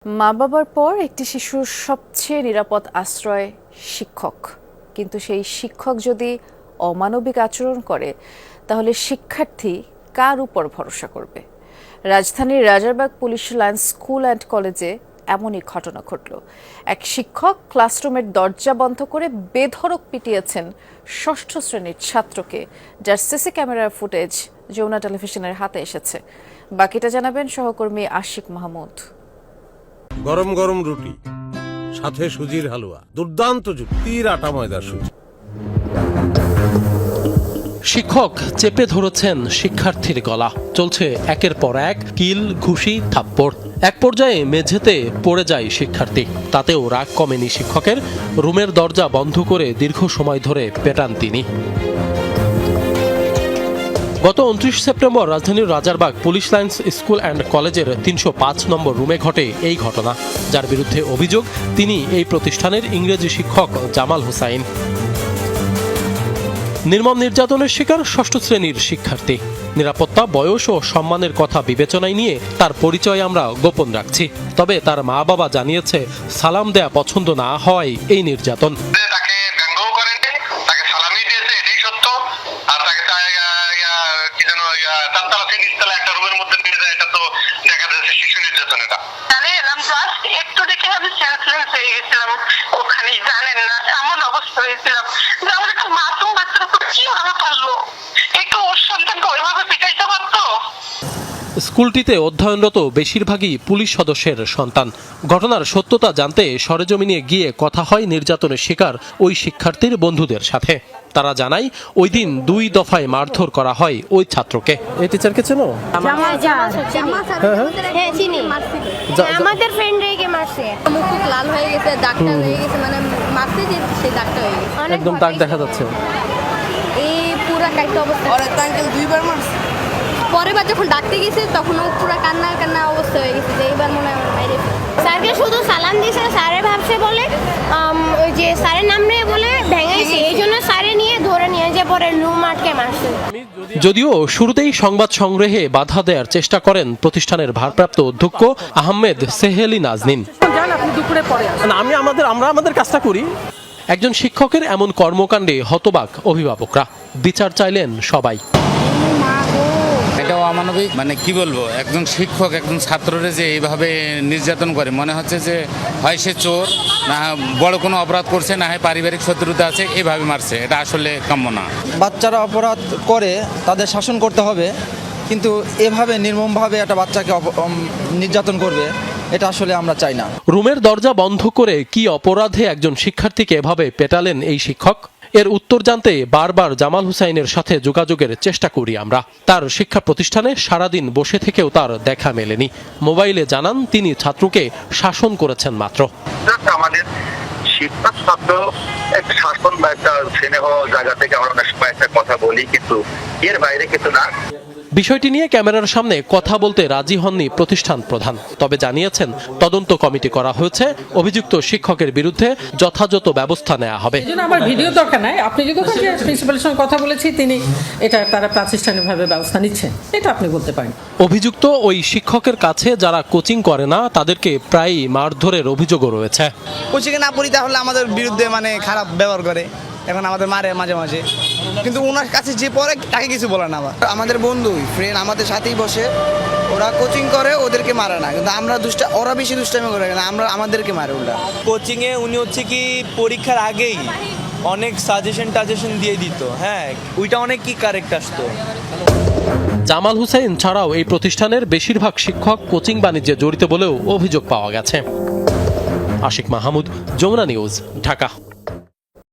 মা বাবার পর একটি শিশুর সবচেয়ে নিরাপদ আশ্রয় শিক্ষক, কিন্তু সেই শিক্ষক যদি অমানবিক আচরণ করে তাহলে শিক্ষার্থী কার উপর ভরসা করবে? রাজধানীর Rajarbagh police line school and কলেজে এমনই ঘটনা ঘটল। এক শিক্ষক ক্লাসরুমের দরজা বন্ধ করে বেধড়ক পিটিয়েছেন ষষ্ঠ শ্রেণীর ছাত্রকে, যার সিসি ক্যামেরার ফুটেজ যমুনা টেলিভিশনের হাতে এসেছে। বাকিটা জানাবেন সহকর্মী আশিক মাহমুদ। গরম গরম রুটি, সাথে সুজির হালুয়া, দুর্দান্ত যুক্তির আটা ময়দার সুজি। শিক্ষক চেপে ধরেছেন শিক্ষার্থীর গলা। চলছে একের পর এক কিল, ঘুষি, থাপ্পড়। এক পর্যায়ে মেঝেতে পড়ে যায় শিক্ষার্থী। তাতেও রাগ কমেনি শিক্ষকের। রুমের দরজা বন্ধ করে দীর্ঘ সময় ধরে পেটান তিনি। গত 29 সেপ্টেম্বর রাজধানীর Rajarbagh police lines school and কলেজের 305 নম্বর রুমে ঘটে এই ঘটনা। যার বিরুদ্ধে অভিযোগ, তিনি এই প্রতিষ্ঠানের ইংরেজি শিক্ষক জামাল হোসাইন। নির্মম নির্যাতনের শিকার ষষ্ঠ শ্রেণীর শিক্ষার্থী। নিরাপত্তা, বয়স ও সম্মানের কথা বিবেচনায় নিয়ে তার পরিচয় আমরা গোপন রাখছি। তবে তার মা বাবা জানিয়েছে, সালাম দেয়া পছন্দ না হওয়ায় এই নির্যাতন। একটু দেখে আমি সেন্সলেস হয়ে গেছিলাম। ওখানে জানেন না এমন অবস্থা হয়েছিলাম যে আমার একটা মাসুম বাচ্চার উপর কি ভাবে পারলো, একটু ওর সন্তানকে ওইভাবে পিটাইতে পারতো। স্কুলটিতে অধ্যয়নরত বেশিরভাগই পুলিশ সদস্যের সন্তান। ঘটনার সত্যতা জানতে সরেজমিনে গিয়ে কথা হয় নির্যাতনের শিকার ওই শিক্ষার্থীর বন্ধুদের সাথে। তারা জানায়, ওই দিন 2 দফায় মারধর করা হয় ওই ছাত্রকে। এই টিচারকে চেনো? আমাদের ফ্রেন্ড রেগে মারছে, মুখ লাল হয়ে গেছে, দাগটা হয়ে গেছে, মানে মারতে যে সে দাগটা হয়ে গেছে, একদম দাগ দেখা যাচ্ছে। এই পুরো কাইটা অবস্থা। ওর আঙ্কেল 2 বার মারছে। পরের বার যখন ডাকতে গেছে তখন ও পুরো কান্না অবস্থা হয়ে গেছে যে এইবার মনে হয় বাইরে। স্যারকে শুধু সালাম দিয়েছে, স্যারে ভাবছে বলে ওই যে স্যারের নাম নিয়ে বলে ভেঙেছে, এই জন্য স্যারে নিয়ে ধরে নিয়ে যে পরে রুম আটকে মারছে। যদিও শুরুতেই সংবাদ সংগ্রহে বাধা দেওয়ার চেষ্টা করেন প্রতিষ্ঠানের ভারপ্রাপ্ত অধ্যক্ষ আহমেদ সেহেলি নাজনীন। আমরা আমাদের কাজটা করি। একজন শিক্ষকের এমন কর্মকাণ্ডে হতবাক অভিভাবকরা। বিচার চাইলেন সবাই। এটাও অমানবিক, মানে কি বলবো, একজন শিক্ষক একজন ছাত্ররে যে এইভাবে নির্যাতন করে, মনে হচ্ছে যে হয় সে চোর, না বড় কোনো অপরাধ করছে, না হয় পারিবারিক শত্রুতা আছে, এইভাবে মারছে। এটা আসলে কাম্য না। বাচ্চারা অপরাধ করে তাদের শাসন করতে হবে, কিন্তু এভাবে নির্মমভাবে একটা বাচ্চাকে নির্যাতন করবে, এটা আসলে আমরা চাই না। রুমের দরজা বন্ধ করে কি অপরাধে একজন শিক্ষার্থীকে এভাবে পেটালেন এই শিক্ষক? এর উত্তর জানতে বারবার জামাল হোসাইনের সাথে যোগাযোগের চেষ্টা করি আমরা। তার শিক্ষা প্রতিষ্ঠানে সারাদিন বসে থেকেও তার দেখা মেলেনি। মোবাইলে জানান, তিনি ছাত্রকে শাসন করেছেন মাত্র। আমাদের শিক্ষক ছাত্র একটা শাসন বা একটা স্নেহ জায়গা থেকে আমরা অনেক সময় একটা কথা বলি, কিন্তু এর বাইরে কিন্তু না। বিষয়টি নিয়ে ক্যামেরার সামনে কথা বলতে রাজি হননি প্রতিষ্ঠান প্রধান। তবে জানিয়েছেন, তদন্ত কমিটি করা হয়েছে, অভিযুক্ত শিক্ষকের বিরুদ্ধে যথাযথ ব্যবস্থা নেওয়া হবে। আমার ভিডিও দরকার নাই, আপনি যদি প্রিন্সিপালের সঙ্গে কথা বলেছি, তিনি এটা তারা প্রাতিষ্ঠানিকভাবে ব্যবস্থা নিচ্ছেন, এটা আপনি বলতে পারেন। অভিযুক্ত ওই শিক্ষকের কাছে যারা কোচিং করে না তাদেরকে প্রায়ই মারধরের অভিযোগও রয়েছে। কোচিংয়ে না পড়ি তাহলে আমাদের বিরুদ্ধে খারাপ ব্যবহার করে, এখন আমাদের মারে মাঝে মাঝে, কিন্তু ওনার কাছে যে পড়ে তাকে কিছু বলে না। আবার আমাদের বন্ধু ফ্রেন্ড আমাদের সাথেই বসে, ওরা কোচিং করে, ওদেরকে মারে না, কিন্তু আমরা ওরা বেশি দুষ্টামি করে, আমরা আমাদেরকে মারে উল্টা। কোচিংয়ে উনি হচ্ছে কি পরীক্ষার আগেই অনেক সাজেশন দিয়ে দিত। হ্যাঁ, ওইটা অনেক কি কারেক্ট আসতো। জামাল হোসাইন ছাড়াও এই প্রতিষ্ঠানের বেশিরভাগ শিক্ষক কোচিং বাণিজ্যে জড়িত বলেও অভিযোগ পাওয়া গেছে। আশিক মাহমুদ, যমুনা নিউজ, ঢাকা।